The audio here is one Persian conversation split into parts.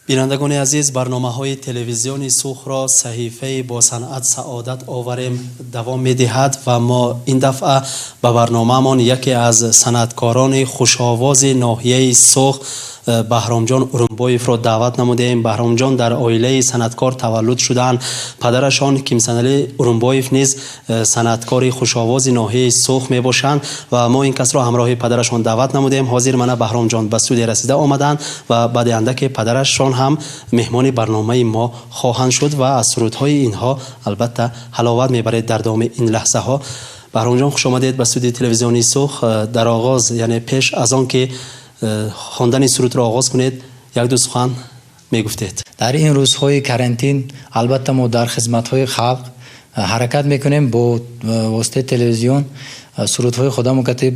بینندگان عزیز، برنامه‌های تلویزیونی سوخ را صحیفه با صنعت سعادت آوریم دوام می‌دهد و ما این دفعه به برنامه‌مان یکی از صنعتکاران خوش‌آواز ناحیه سوخ بهرام جان ارنبایف را دعوت نمودیم. بهرام جان در عائله صنعتکار تولد شدند. پدرشان کیمسن علی ارنبایف نیز صنعتکار خوش‌آواز ناحیه سوخ میباشند و ما این کس را همراه پدرشان دعوت نمودیم. حاضر منه بهرام جان به استودیو رسیده آمدند و بعد اندک پدرشان هم مهمان برنامه ما خواهند شد و از سرودهای اینها البته حلاوت میبرید در دام این لحظه ها. بهرام جان خوش آمدید به استودیو تلویزیونی سوخ. در آغاز یعنی پیش از آن که خواندن سرود را آغاز کنید یک دو سخن میگفتید. در این روزهای کرانتین البته ما در خدمت‌های خلق حرکت میکنیم با واسطه تلویزیون. سرودهای خودمون که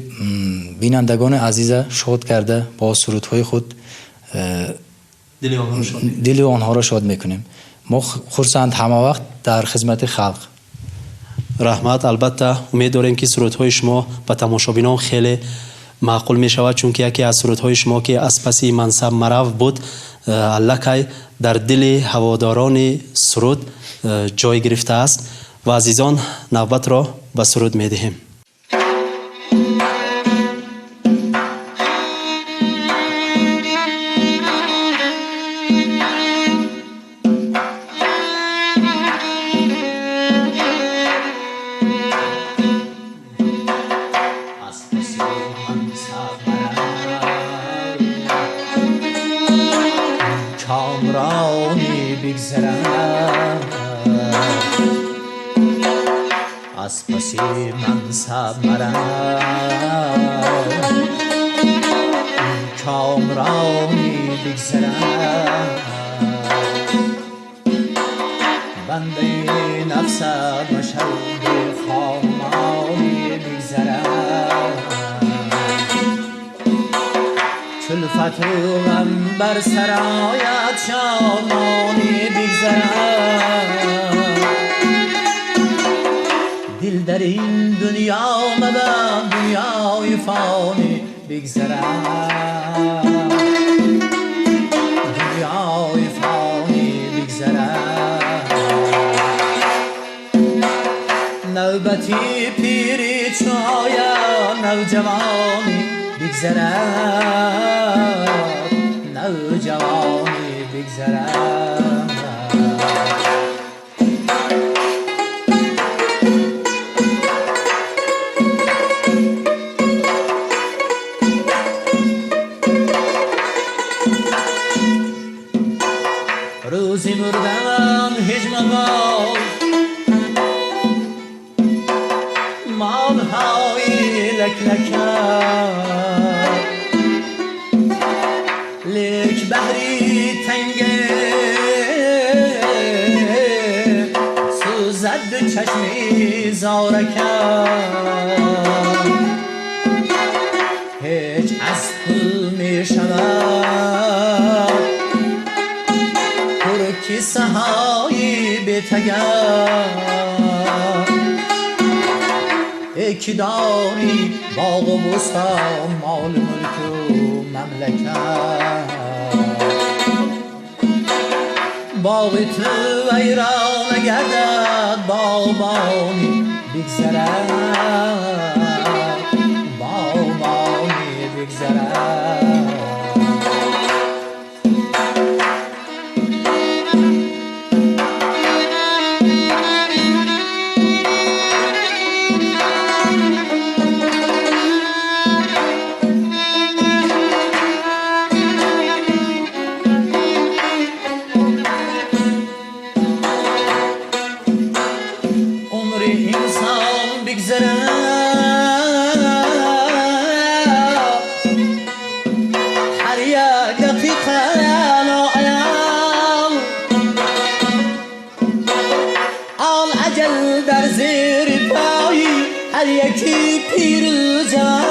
بینندگان عزیز شاد کرده با سرودهای خود دل آنها را شاد میکنیم. ما خرسند همه وقت در خدمت خلق. رحمت. البته امید داریم که سرودهای شما به تماشابینان خیلی معقول می شود، چون که یکی از سرودهای شما که از پسی منصب مرو بود الکی در دل هواداران سرود جای گرفته است و عزیزان نوبت را به سرود می دهیم. از پسی منصب مرم کامرانی بگذرم بنده نفسم مشهود خامانی بگذرم کلفت و غم بر سرایت شامانی بگذرم دل در این دنیا مبم دنیای فانی بگذرم دنیای فانی بگذرم نوبتی پیری چایا نوجوانی بگذرم نوجوانی بگذرم روزی مردم هیچ مقام مالهای لکلکم لیک بحری تنگه سوزد چشمی زارکم هیچ از پل می شود کیسه های بی‌تگم یکی داری باغ و بستان مال ملک و مملکت باغ تو ویران گردد باغبانی بگذرد باغبانی بگذرد در زیر پایی هر یکی پیر جوان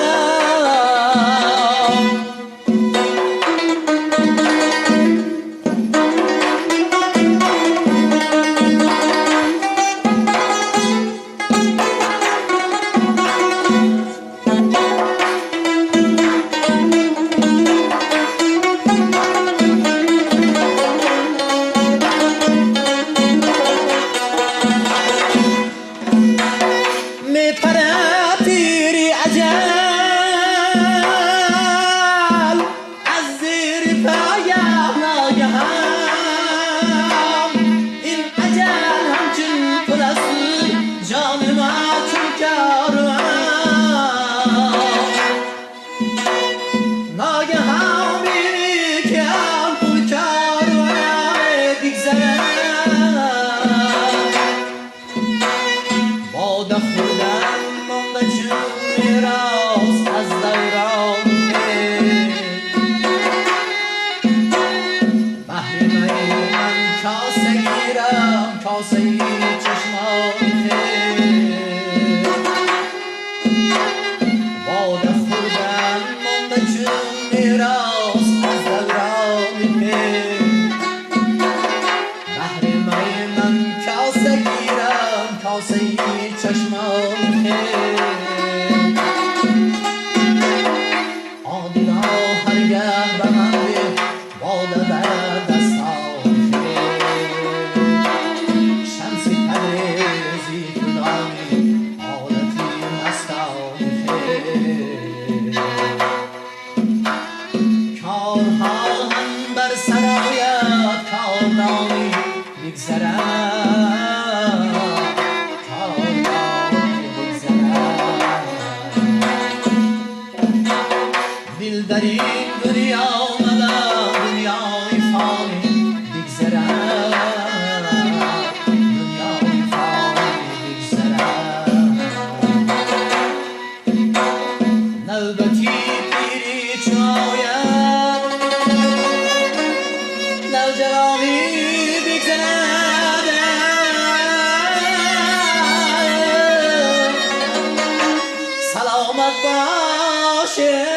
کاسه چشمان خیر باده خوردن مانده چون میراث از دوران پیر بحر می من کاسه گیرم کاسه چشمان خیر آدینا هرگه به من ده باده در دستان شمسی تبریزی کدامی حالتی مستان کارها هم بر سرایت کاردانی بگذرد دل در این دنیا مدام دنیای فانی بگذرد دنیای فانی بگذرد نوبتی پیری چون آید نوجوانی بگذرد سلامت باشه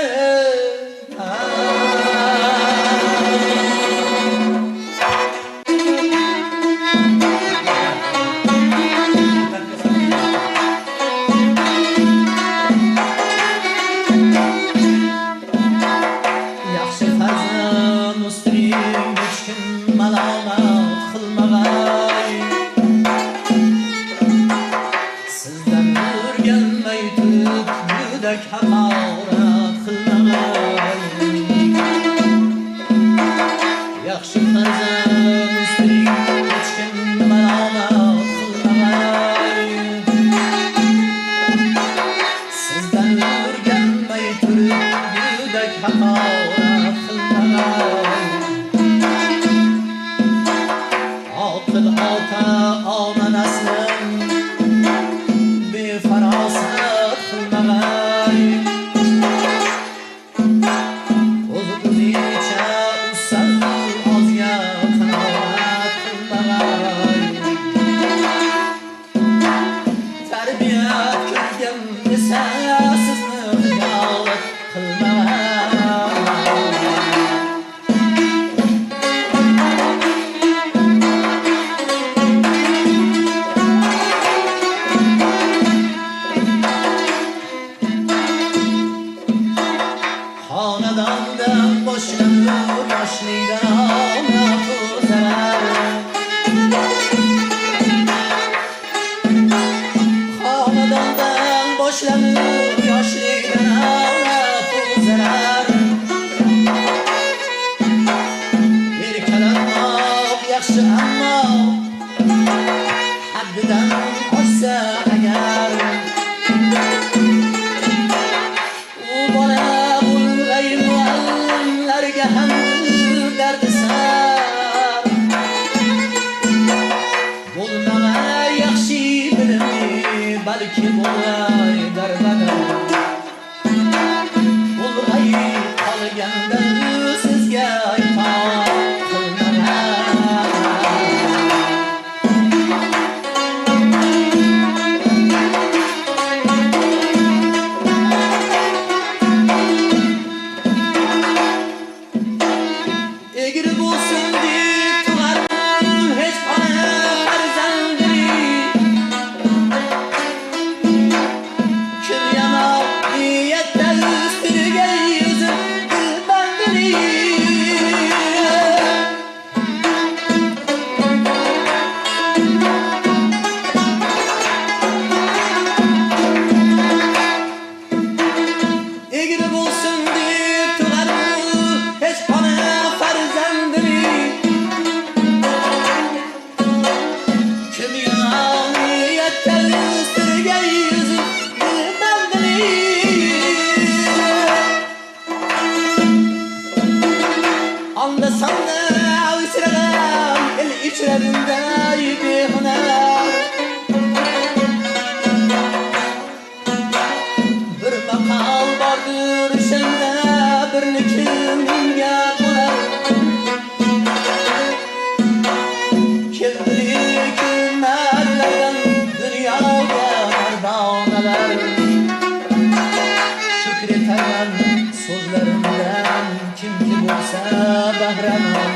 bəhramam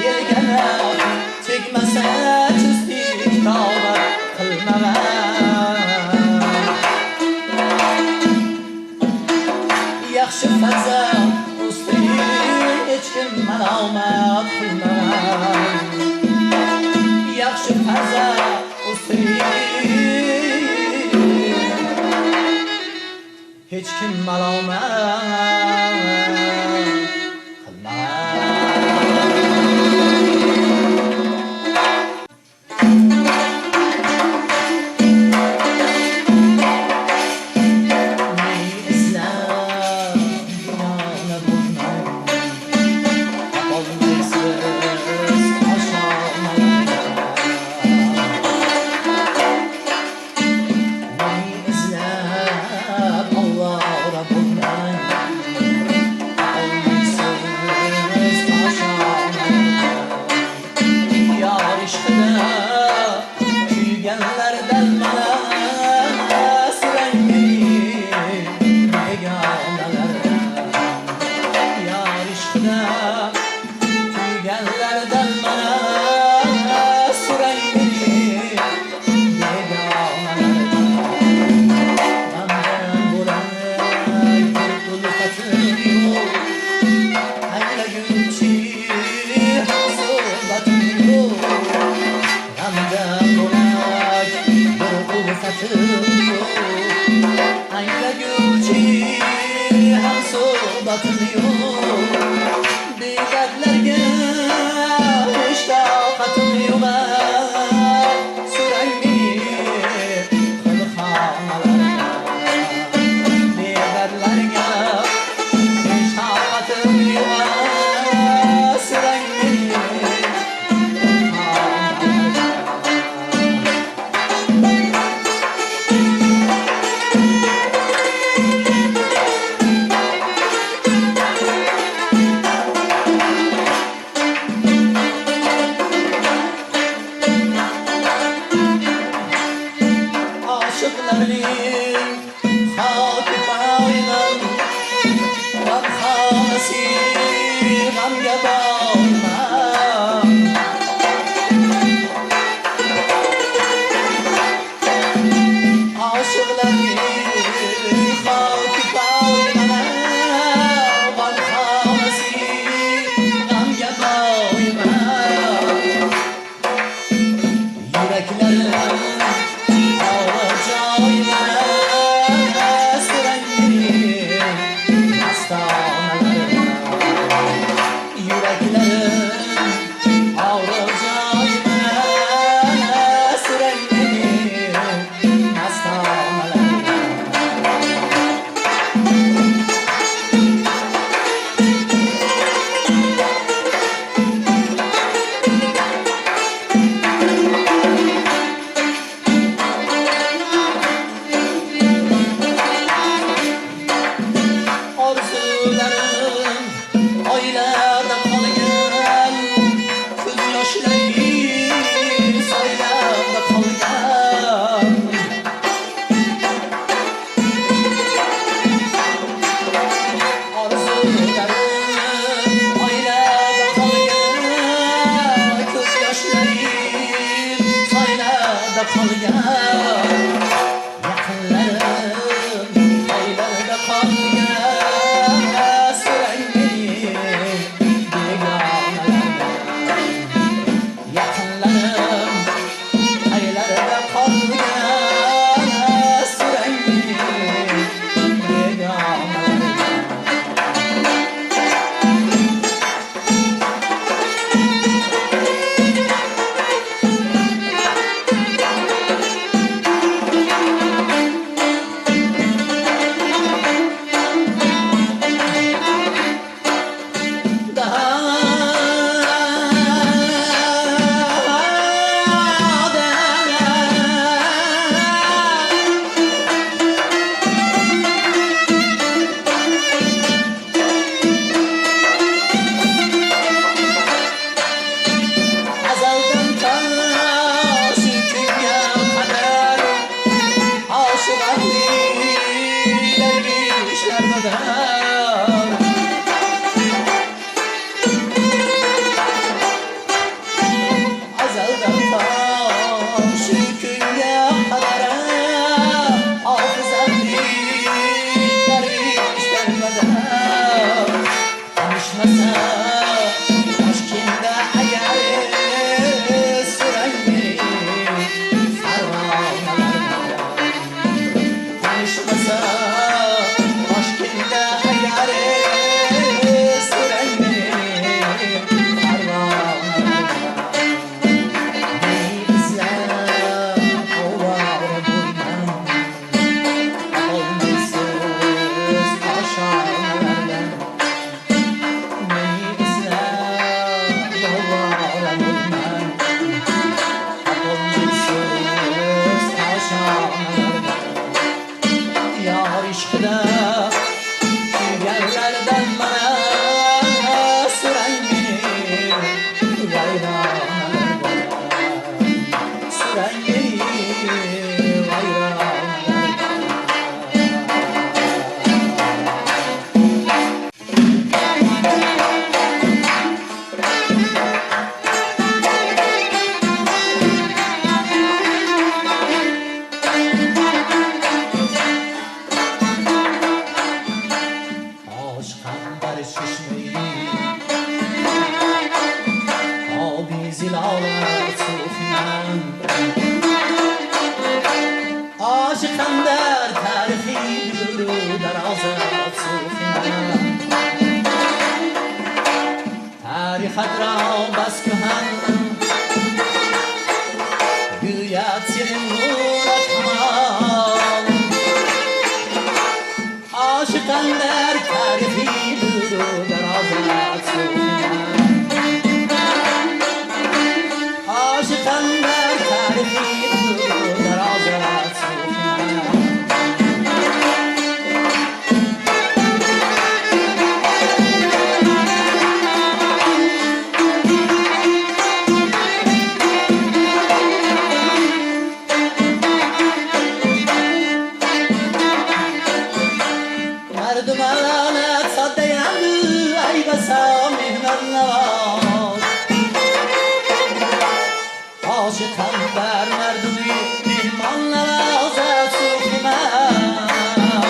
Yelgənə tegməsə tüzlük dağlar qılmağam Yaxşı fəzə usti heç kim məlamət qılmağam Yaxşı fəzə usti heç kim məlamət چشمه آبی زلالت صوفی من عاشقم در تاریخی دور درازت صوفی من تاریخت را بس کهن گوید سیر نورت همان عاشقم در تاریخی دور درازت صوفی من عاشقم در تاریخی دور درازت صوفی من مردمانت صدیند ای بسا مهمن نواز عاشقم در مردمی مهمان نوازت صوفی من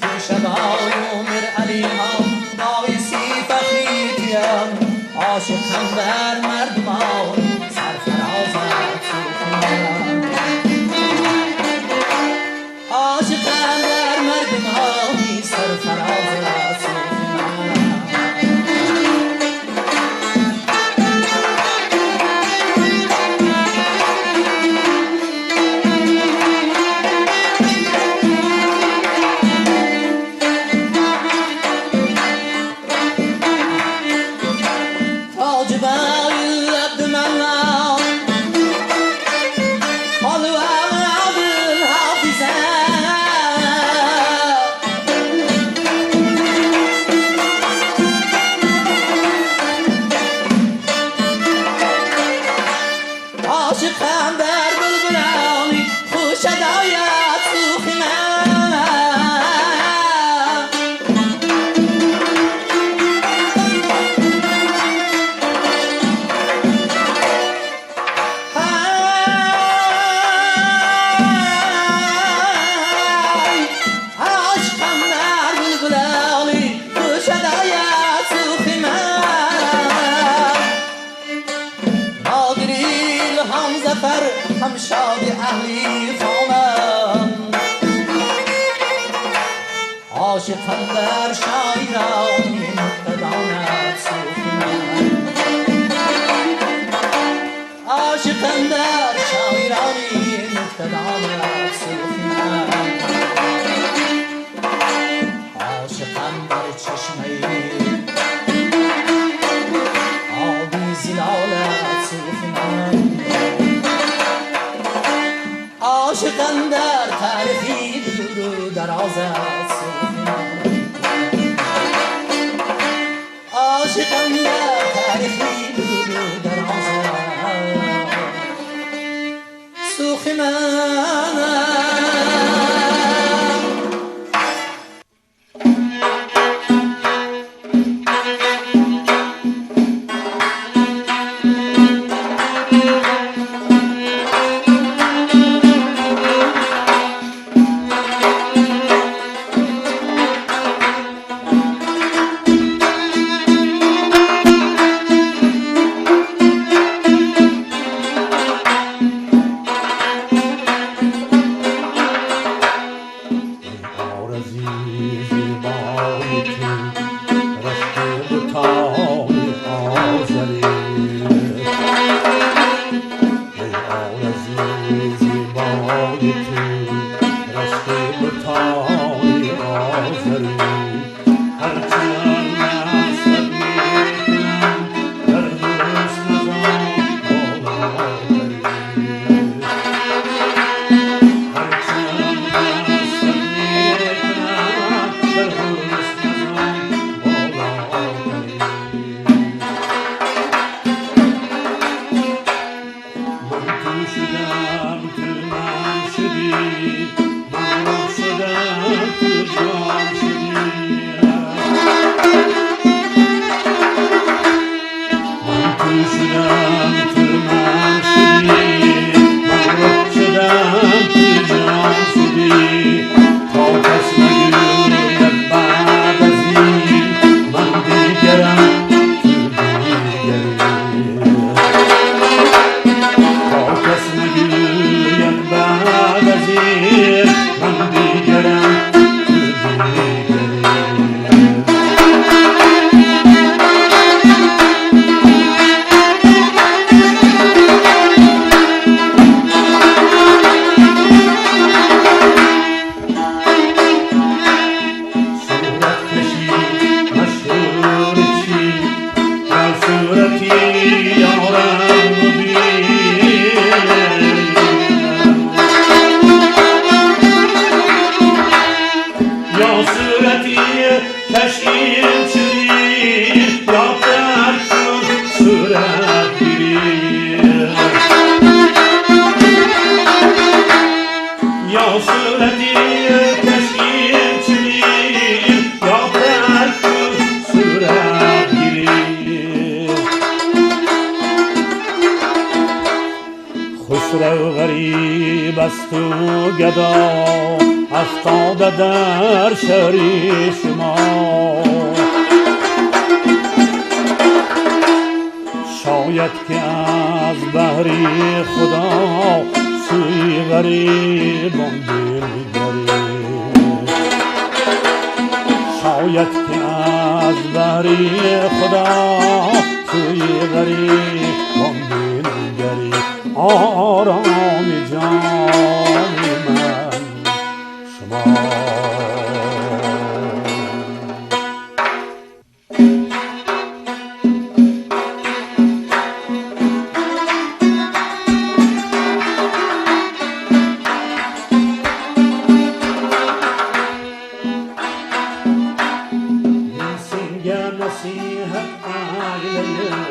تو شبای عمر علی هم بایسی فخیدیم عاشقم در مردمان سرفرازت صوفی من عاشقم در مردمانی سرفرازت صوفی من تاج بال عبد منان حلو عبد الحافظه عاشقم در بلبلانی خوش ادایت صوفی من عاشقم در بلبلانی خوش ادایت صوفی من نادری هم زفر هم شاد اهلی خانم عاشقم در شاعران مقتدانت صوفی من عاشقم در شاعران مقتدانت صوفی من عاشقم در چشمه آبی زلالت صوفی من عاشقم در تاریخی دور درازت صوفی من عاشقم در تاریخی دور درازت صوفی من keşkim çiğir yaprakın sürer girir ya süreti keşkim çiğir yaprakın sürer girir خسرو غریب است و گدا افتاده در شهر شما شاید که از بحر خدا سوی غریبان دلگرید شاید که از بحر خدا سوی غریبان دلگرید آرام جان من شما سنگر نصیحت آیلیم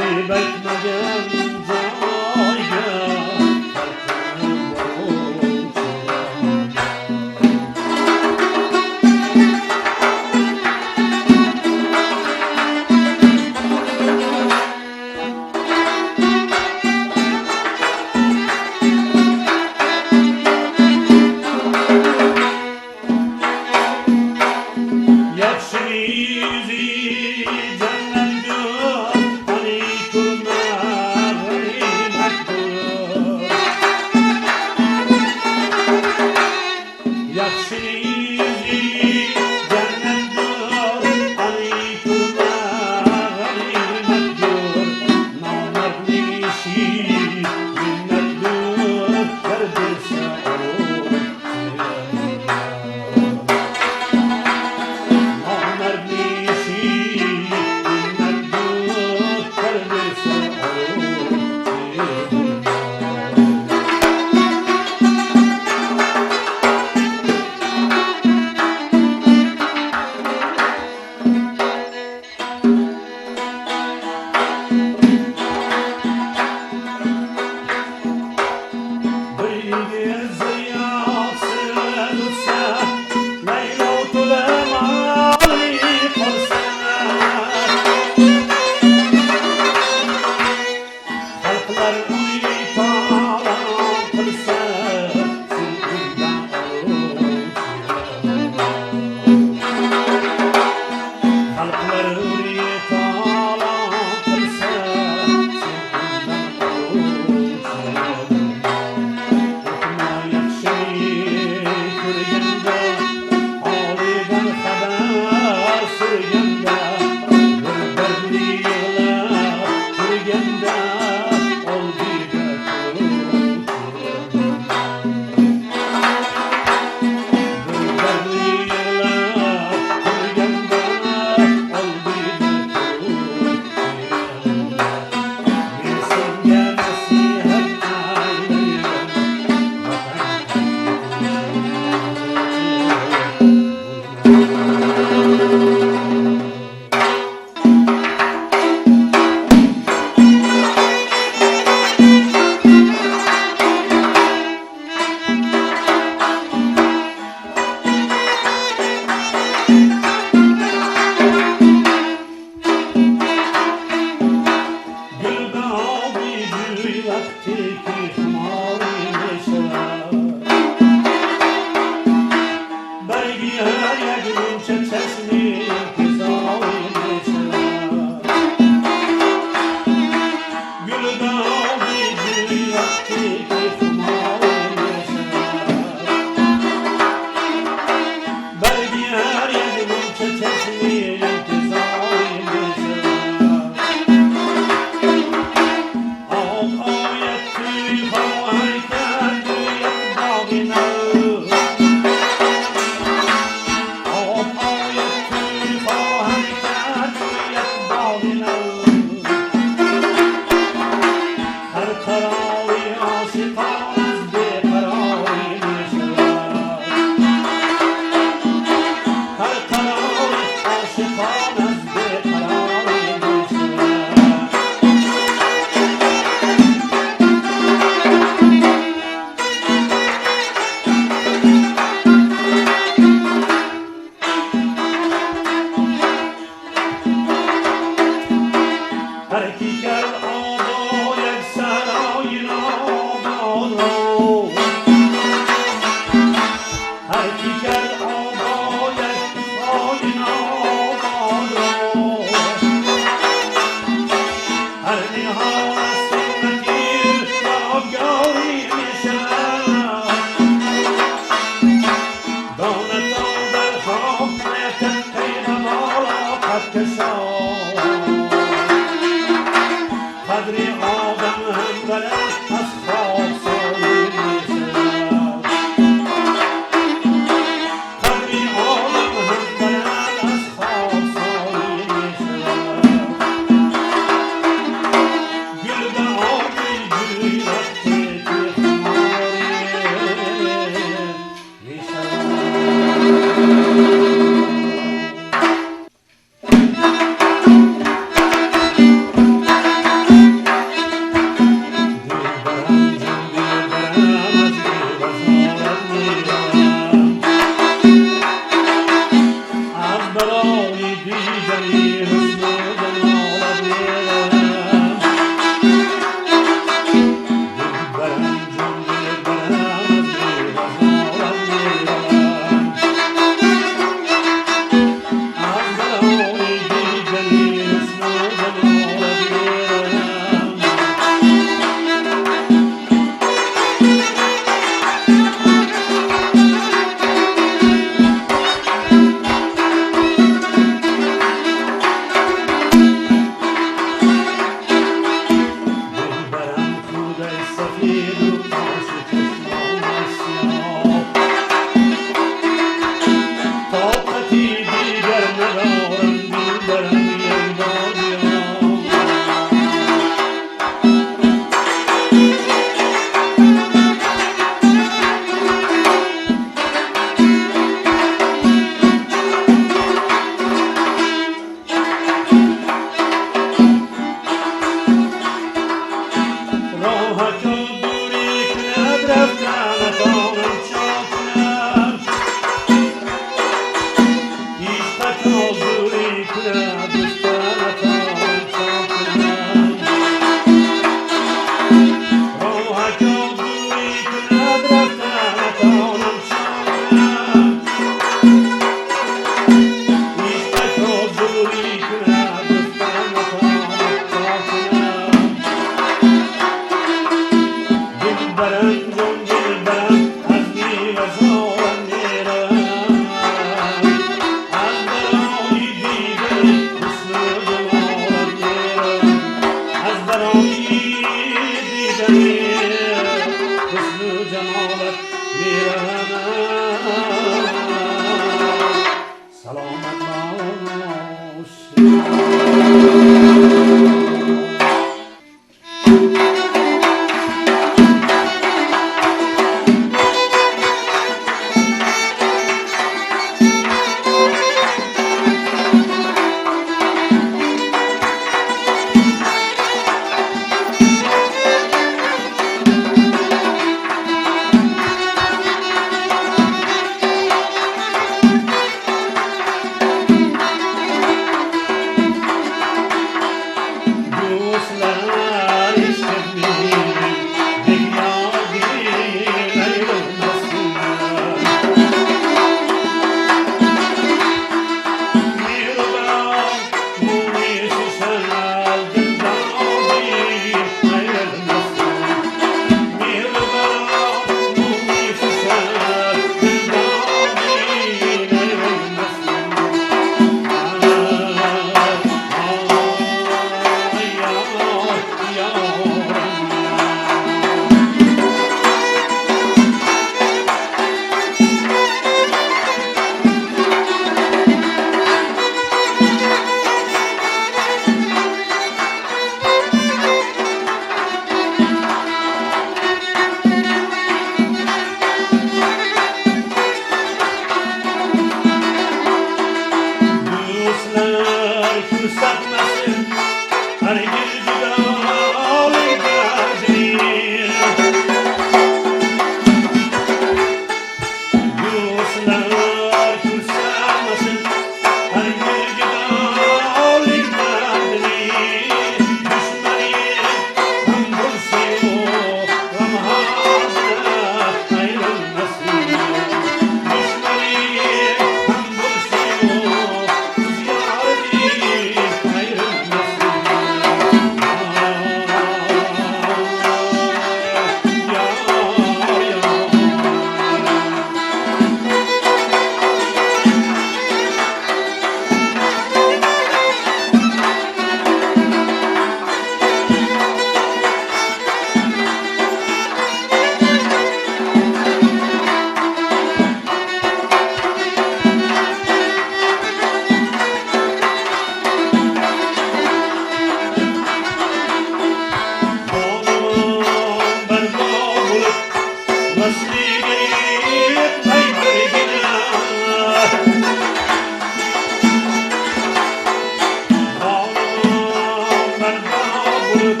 bulut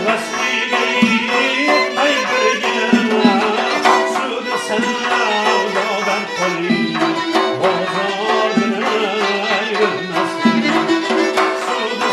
Vesliği ay birgine Sudu sevdadan koli Bozardın ayrılmasın Sudu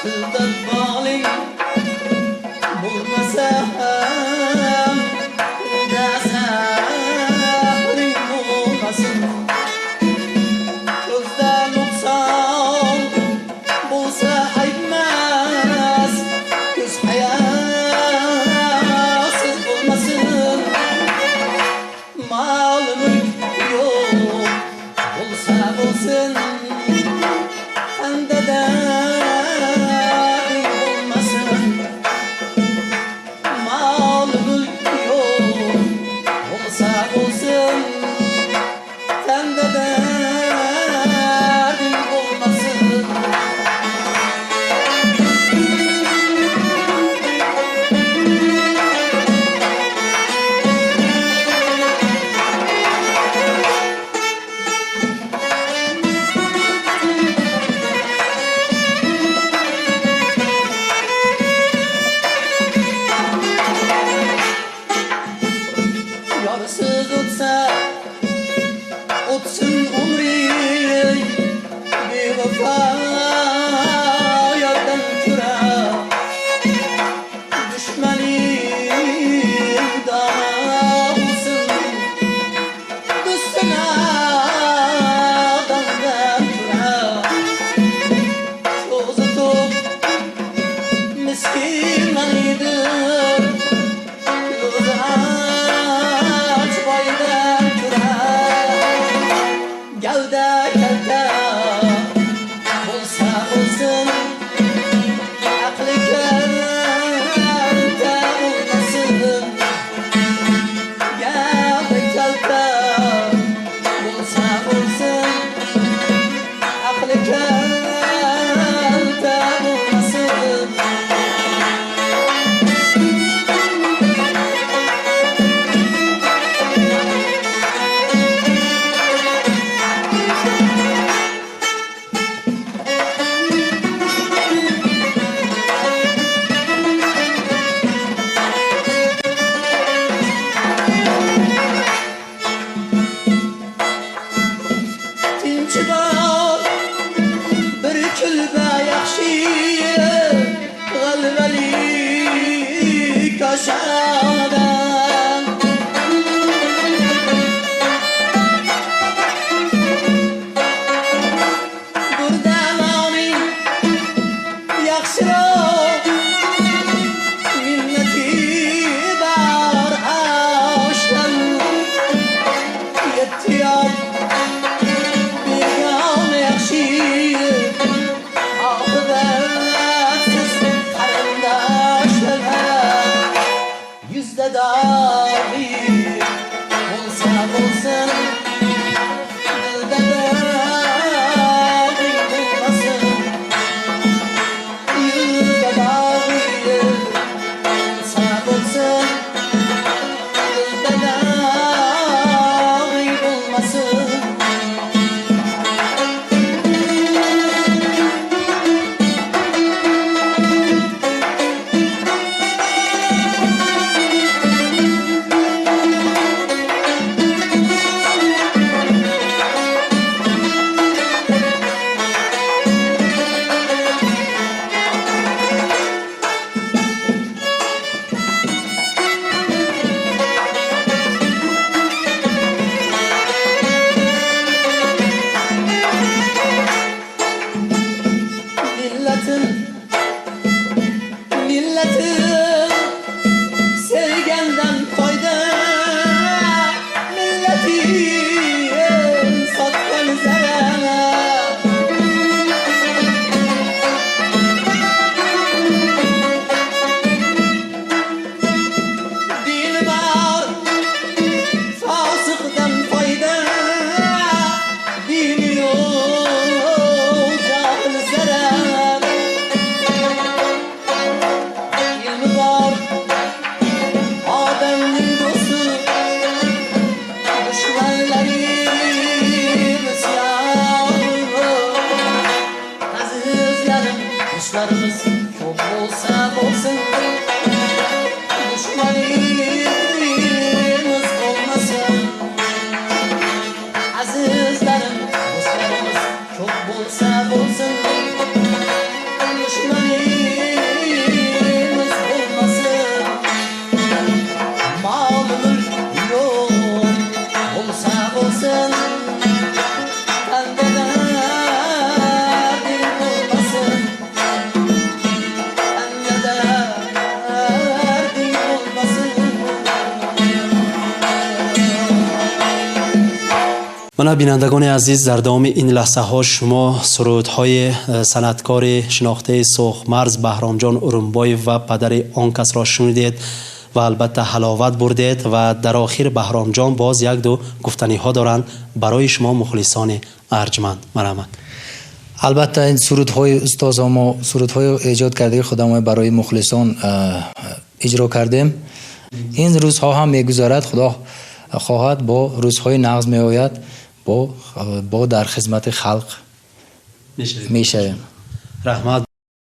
sevdadan koli Bozardın ayrılmasın من بینندگان عزیز، در دام این لحظه ها شما سرودهای صنعتکار شناخته سرخمرز بهرام جان ارومبای و پدر آن کس را شنیدید و البته حلاوت بردید و در آخر بهرام جان باز یک دو گفتنی ها دارند برای شما مخلصان ارجمند. مرحمت. البته این سرودهای استاد ما سرودهای ایجاد کرده خودمون برای مخلصان اجرا کردیم. این روزها هم میگذارد، خدا خواهد با روزهای نغز می آید، با در خدمت خلق میشه. رحمت